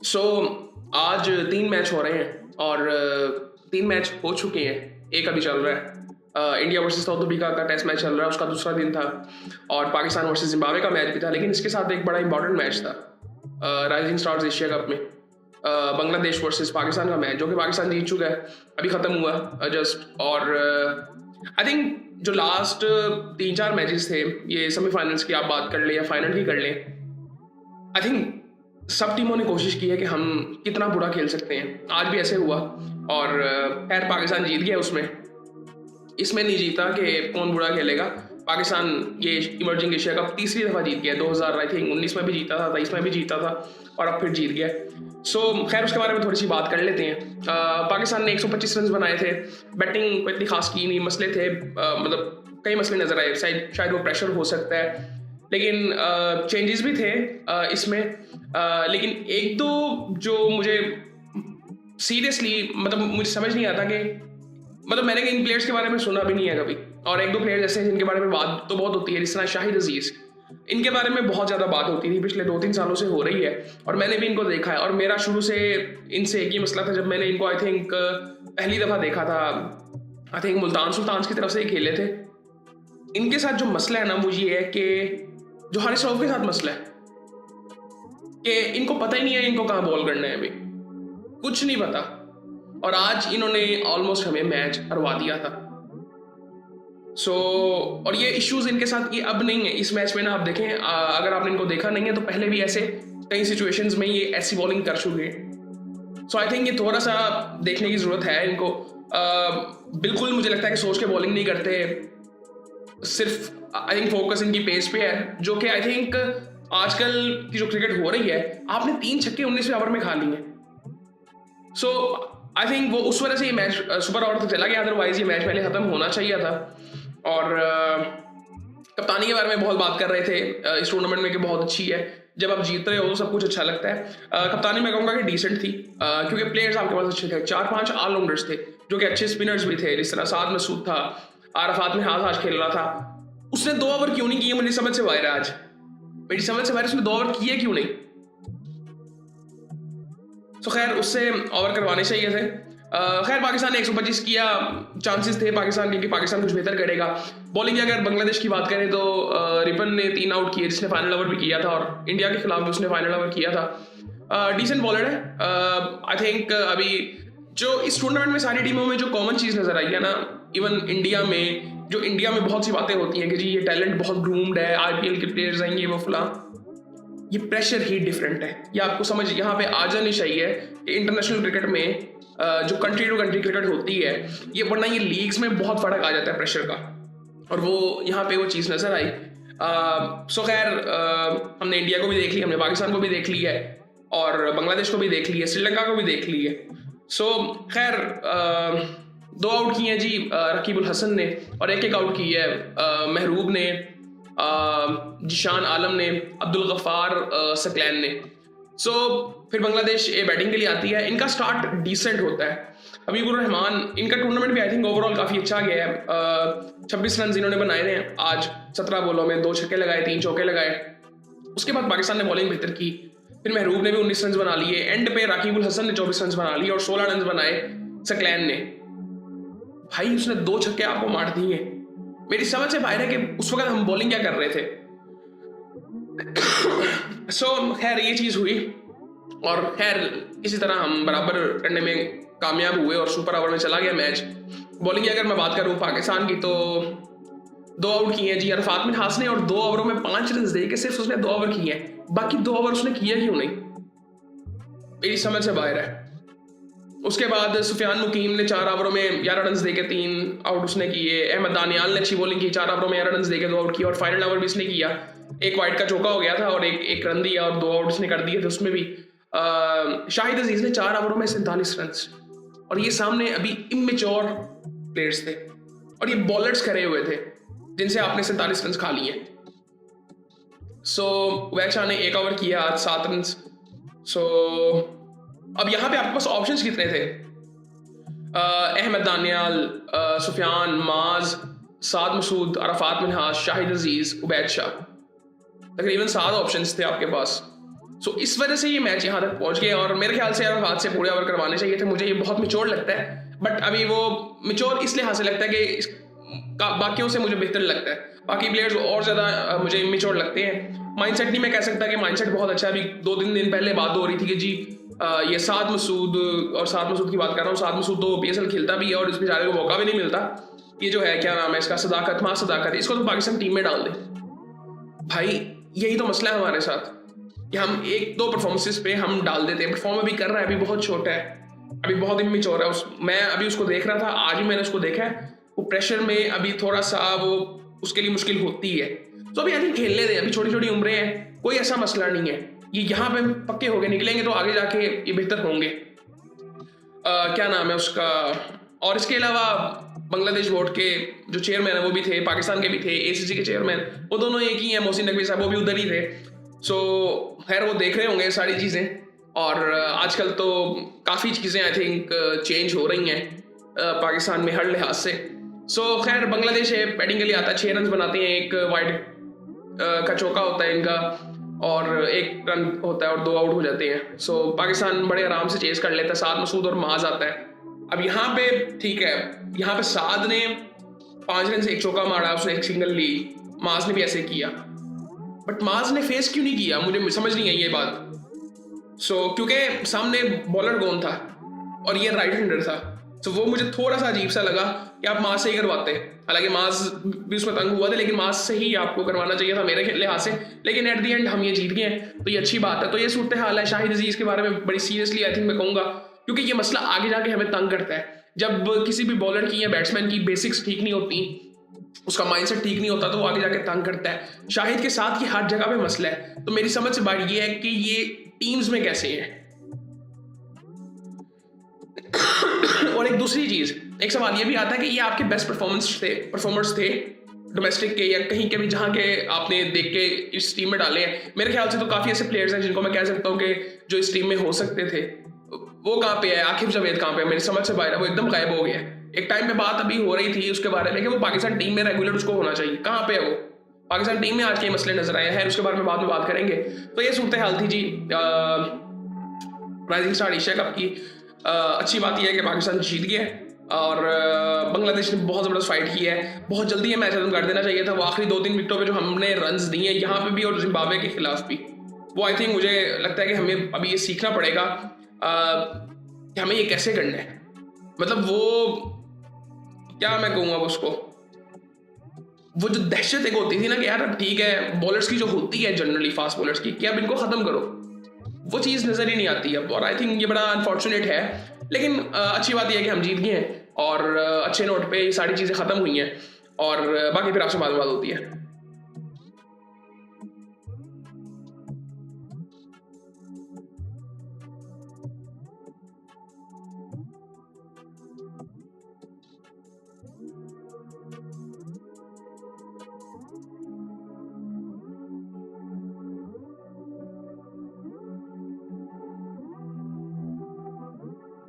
सो आज 3 मैच हो रहे हैं और 3 मैच हो चुके हैं, एक अभी चल रहा है। इंडिया वर्सेस साउथ अफ्रीका का टेस्ट मैच चल रहा है, उसका दूसरा दिन था और पाकिस्तान वर्सेस जिम्बाब्वे का मैच भी था, लेकिन इसके साथ एक बड़ा इंपॉर्टेंट मैच था राइजिंग स्टार्स एशिया कप में बांग्लादेश वर्सेस पाकिस्तान का मैच, जो कि पाकिस्तान जीत चुका है, अभी ख़त्म हुआ जस्ट। और आई थिंक जो लास्ट 3-4 मैचेस थे, ये सेमीफाइनल्स की आप बात कर लें या फाइनल की कर लें, आई थिंक सब टीमों ने कोशिश की है कि हम कितना बुरा खेल सकते हैं। आज भी ऐसे हुआ और खैर पाकिस्तान जीत गया उसमें। इसमें नहीं जीता कि कौन बुरा खेलेगा। पाकिस्तान ये इमर्जिंग एशिया कप तीसरी दफ़ा जीत गया, 2000 आई थिंक 19 में भी जीता था, 23 में भी जीता था और अब फिर जीत गया। सो खैर उसके बारे में थोड़ी सी बात कर लेते हैं। पाकिस्तान ने 125 रन बनाए थे, बैटिंग को इतनी खास की नहीं, मसले थे, मतलब कई मसले नजर आए, शायद वो प्रेशर हो सकता है, लेकिन चेंजेस भी थे इसमें। लेकिन एक दो जो मुझे सीरियसली मतलब मुझे समझ नहीं आता कि मतलब मैंने इन प्लेयर्स के बारे में सुना भी नहीं है कभी, और एक दो प्लेयर ऐसे हैं जिनके बारे में बात तो बहुत होती है, जिस तरह शाहिद अजीज, इनके बारे में बहुत ज़्यादा बात होती थी, पिछले 2-3 सालों से हो रही है और मैंने भी इनको देखा है। और मेरा शुरू से इनसे एक ही मसला था, जब मैंने इनको आई थिंक पहली दफ़ा देखा था, आई थिंक मुल्तान सुल्तान्स की तरफ से खेले थे। इनके साथ जो मसला है ना वो ये है कि जो हारिस रऊफ के साथ मसला है कि इनको पता ही नहीं है इनको कहाँ बॉल करना है, अभी कुछ नहीं पता। और आज इन्होंने ऑलमोस्ट हमें मैच हरवा दिया था। और ये इश्यूज इनके साथ ये अब नहीं है इस मैच में ना। आप देखें, अगर आपने इनको देखा नहीं है तो पहले भी ऐसे कई सिचुएशंस में ये ऐसी बॉलिंग कर चुके हैं। सो आई थिंक ये थोड़ा सा देखने की जरूरत है इनको। बिल्कुल मुझे लगता है कि सोच के बॉलिंग नहीं करते, सिर्फ आई थिंक फोकस इनकी पेस पे है, जो कि आई थिंक आजकल की जो क्रिकेट हो रही है, आपने 3 छक्के 19वें ओवर में खा लिए। सो आई थिंक वो उस वजह से ये मैच सुपर ओवर तक चला गया, अदरवाइज ये मैच पहले खत्म होना चाहिए था। और कप्तानी के बारे में बहुत बात कर रहे थे इस टूर्नामेंट में कि बहुत अच्छी है, जब आप जीत रहे हो तो सब कुछ अच्छा लगता है। कप्तानी मैं कहूँगा कि डिसेंट थी, क्योंकि प्लेयर्स आपके पास अच्छे थे, 4-5 ऑलराउंडर्स थे जो कि अच्छे स्पिनर्स भी थे, जिस तरह साद मसूद था, आरफात में हाथ आज खेल रहा था। उसने 2 ओवर क्यों नहीं किए, मुझे समझ से बाहर है आज, मेरी समझ से बाहर उसने 2 ओवर किए क्यों नहीं। तो खैर उससे ओवर करवाने चाहिए थे। खैर पाकिस्तान ने 125 किया, चांसेस थे पाकिस्तान के कि पाकिस्तान कुछ बेहतर करेगा। बॉलिंग अगर बांग्लादेश की बात करें तो रिपन ने 3 आउट किए, जिसने फाइनल ओवर भी किया था, और इंडिया के खिलाफ भी उसने फाइनल ओवर किया था। डिसेंट बॉलर है। आई थिंक अभी जो इस टूर्नामेंट में सारी टीमों में जो कॉमन चीज़ नजर आई है ना, इवन इंडिया में बहुत सी बातें होती हैं कि जी ये टैलेंट बहुत ग्रूम्ड है, IPL के प्लेयर्स आएंगे वो फला, ये प्रेशर ही डिफरेंट है। ये आपको समझ यहाँ पे आ जानी चाहिए कि इंटरनेशनल क्रिकेट में जो कंट्री टू कंट्री क्रिकेट होती है, ये वरना ये लीग्स में बहुत फर्क आ जाता है प्रेशर का, और वो यहाँ पे वो चीज़ नजर आई। सो खैर हमने इंडिया को भी देख लिया, हमने पाकिस्तान को भी देख लिया है, और बांग्लादेश को भी देख लिया, श्रीलंका को भी देख लिया। सो खैर 2 आउट किए हैं जी रकीबुल हसन ने, और एक आउट की है महरूब ने, जिशान आलम ने, अब्दुल गफ्फार सकलैन ने। फिर बांग्लादेश बैटिंग के लिए आती है, इनका स्टार्ट डिसेंट होता है। हबीबुर रहमान, इनका टूर्नामेंट भी आई थिंक ओवरऑल काफ़ी अच्छा गया है। 26 रन इन्होंने बनाए हैं आज 17 बॉलों में, 2 छक्के लगाए, 3 चौके लगाए। उसके बाद पाकिस्तान ने बॉलिंग बेहतर की, फिर महरूब ने भी 19 रन बना लिए, एंड पे रकीबुल हसन ने 24 रन बना लिए और 16 रन बनाए सकलैन ने। भाई उसने 2 छक्के आपको मार दिए। मेरी समझ से बाहर है कि उस वक्त हम बॉलिंग क्या कर रहे थे। खैर ये चीज़ हुई, और खैर इसी तरह हम बराबर करने में कामयाब हुए और सुपर ओवर में चला गया मैच। बॉलिंग की अगर मैं बात करूं पाकिस्तान की, तो 2 आउट किए हैं जी अरफात में हास ने, और 2 ओवरों में 5 रन दे के सिर्फ उसने 2 ओवर किए हैं, बाकी 2 ओवर उसने किया क्यों नहीं, मेरी समझ से बाहर है। उसके बाद सुफियान मुकीम ने 4 ओवरों में 11 रन देके 3 आउट उसने किए। अहमद दानियाल ने अच्छी बॉलिंग की, 4 ओवरों में 11 रन देके 2 आउट किया, और फाइनल ओवर भी इसने किया, एक वाइड का चौका हो गया था और एक रन दिया और 2 आउट इसने कर दिए थे उसमें भी। शाहिद अजीज ने 4 ओवरों में 47 रन, और ये सामने अभी इमेच्योर प्लेयर्स थे और ये बॉलर्स करे हुए थे जिनसे आपने 47 रन खा लिए। वैच शाह ने 1 ओवर किया आज 7 रन। अब यहाँ पे आपके पास ऑप्शंस कितने थे? अहमद दानियाल, सुफियान, माज, साद मसूद, अरफात मिनहास, शाहिद अजीज, उबैद शाह, तकरीबन 7 ऑप्शंस थे आपके पास। सो इस वजह से ये मैच यहाँ तक पहुंच गए और मेरे ख्याल से यार हाथ से पूरे ओवर करवाने चाहिए थे। मुझे ये बहुत मिच्योर लगता है, बट अभी वो मिच्योर इसलिए हाथ से लगता है कि बाकियों से मुझे बेहतर लगता है। बाकी प्लेयर्स और ज़्यादा मुझे इमेच्योर लगते हैं। माइंडसेट नहीं मैं कह सकता कि माइंडसेट बहुत अच्छा है। अभी 2-3 दिन पहले बात हो रही थी कि जी ये साद मसूद, और साद मसूद की बात कर रहा हूँ, साद मसूद तो PSL खेलता भी है और इस बेचारे को मौका भी नहीं मिलता। ये जो है क्या नाम है इसका, सदाकत, मां सदाकत, इसको तो पाकिस्तान टीम में डाल दे भाई। यही तो मसला है हमारे साथ कि हम 1-2 परफॉर्मेंसेस पे हम डाल देते हैं। परफॉर्म अभी कर रहा है, अभी बहुत छोटा है, अभी बहुत इमेच्योर है। मैं अभी उसको देख रहा था, आज ही मैंने उसको देखा है, वो प्रेशर में अभी थोड़ा सा वो उसके लिए मुश्किल होती है। तो अभी आई थिंक खेलने दें, अभी छोटी छोटी उम्रें हैं, कोई ऐसा मसला नहीं है। ये यहाँ पे पक्के होके निकलेंगे तो आगे जाके ये बेहतर होंगे। क्या नाम है उसका, और इसके अलावा बांग्लादेश बोर्ड के जो चेयरमैन है वो भी थे, पाकिस्तान के भी थे, ACC के चेयरमैन, वो दोनों एक ही हैं। मोहसिन नकवी साहब वो भी उधर ही थे। सो खैर वो देख रहे होंगे सारी चीज़ें। और आजकल तो काफ़ी चीज़ें आई थिंक चेंज हो रही हैं पाकिस्तान में हर लिहाज से। सो खैर बांग्लादेश है, बैटिंग के लिए आता है, 6 रन बनाते हैं, एक वाइड का चौका होता है इनका और 1 रन होता है और 2 आउट हो जाते हैं। सो पाकिस्तान बड़े आराम से चेस कर लेता है। साद मसूद और माज आता है। अब यहाँ पे ठीक है, यहाँ पे साद ने 5 रन से 1 चौका मारा, उसने 1 सिंगल ली, माज ने भी ऐसे किया, बट माज ने फेस क्यों नहीं किया, मुझे समझ नहीं आई ये बात। क्योंकि सामने बॉलर कौन था और ये राइट हैंडर था। वो मुझे थोड़ा सा अजीब सा लगा कि आप माज से ही करवाते। हालांकि माज भी उसमें तंग हुआ था, लेकिन माज से ही आपको करवाना चाहिए था मेरे लिहाज से। लेकिन एट द एंड हम ये जीत गए हैं, तो ये अच्छी बात है। तो ये सूरत हाल है। शाहिद अजीज के बारे में बड़ी सीरियसली आई थिंक मैं कहूँगा, क्योंकि ये मसला आगे जाके हमें तंग करता है। जब किसी भी बॉलर की या बैट्समैन की बेसिक्स ठीक नहीं होती, उसका माइंडसेट ठीक नहीं होता, तो वो आगे जाके तंग करता है। शाहिद के साथ ये हर जगह पे मसला है। तो मेरी समझ से बात ये है कि ये टीम्स में कैसे है। और एक दूसरी चीज, एक सवाल ये भी आता है कि ये आपके बेस्ट परफॉर्मर्स थे डोमेस्टिक के या कहीं के भी जहां के आपने देख के इस टीम में डाले हैं। मेरे ख्याल से तो काफी ऐसे प्लेयर्स हैं जिनको मैं कह सकता हूँ कि जो इस टीम में हो सकते थे। वो कहाँ पे है? आकिब जावेद कहाँ पे है? मेरी समझ से बाहर है, वो एकदम गायब हो गया। एक टाइम पे बात अभी हो रही थी उसके बारे में कि वो पाकिस्तान टीम में रेगुलर उसको होना चाहिए। कहाँ पे है वो? पाकिस्तान टीम में आज के मसले नजर आए हैं, उसके बारे में बाद में बात करेंगे। तो ये सूरत हाल थी जी राइजिंग स्टार एशिया कप की। अच्छी बात यह है कि पाकिस्तान जीत गया और बांग्लादेश ने बहुत ज़बरदस्त फाइट की है। बहुत जल्दी ये मैच खत्म कर देना चाहिए था। वो आखिरी 2-3 विकेटों पे जो हमने रन्स दिए यहाँ पे भी और जिम्बाब्वे के खिलाफ भी, वो आई थिंक मुझे लगता है कि हमें अभी ये सीखना पड़ेगा कि हमें ये कैसे करना है। मतलब वो क्या मैं कहूँगा उसको, वो जो दहशत एक होती थी ना कि यार अब ठीक है, बॉलर्स की जो होती है जनरली फास्ट बॉलर्स की, कि अब इनको ख़त्म करो, वो चीज़ नज़र ही नहीं आती अब। और आई थिंक ये बड़ा अनफॉर्चुनेट है। लेकिन अच्छी बात यह है कि हम जीत गए हैं और अच्छे नोट पे ये सारी चीज़ें ख़त्म हुई हैं और बाकी फिर आपसे बात होती है।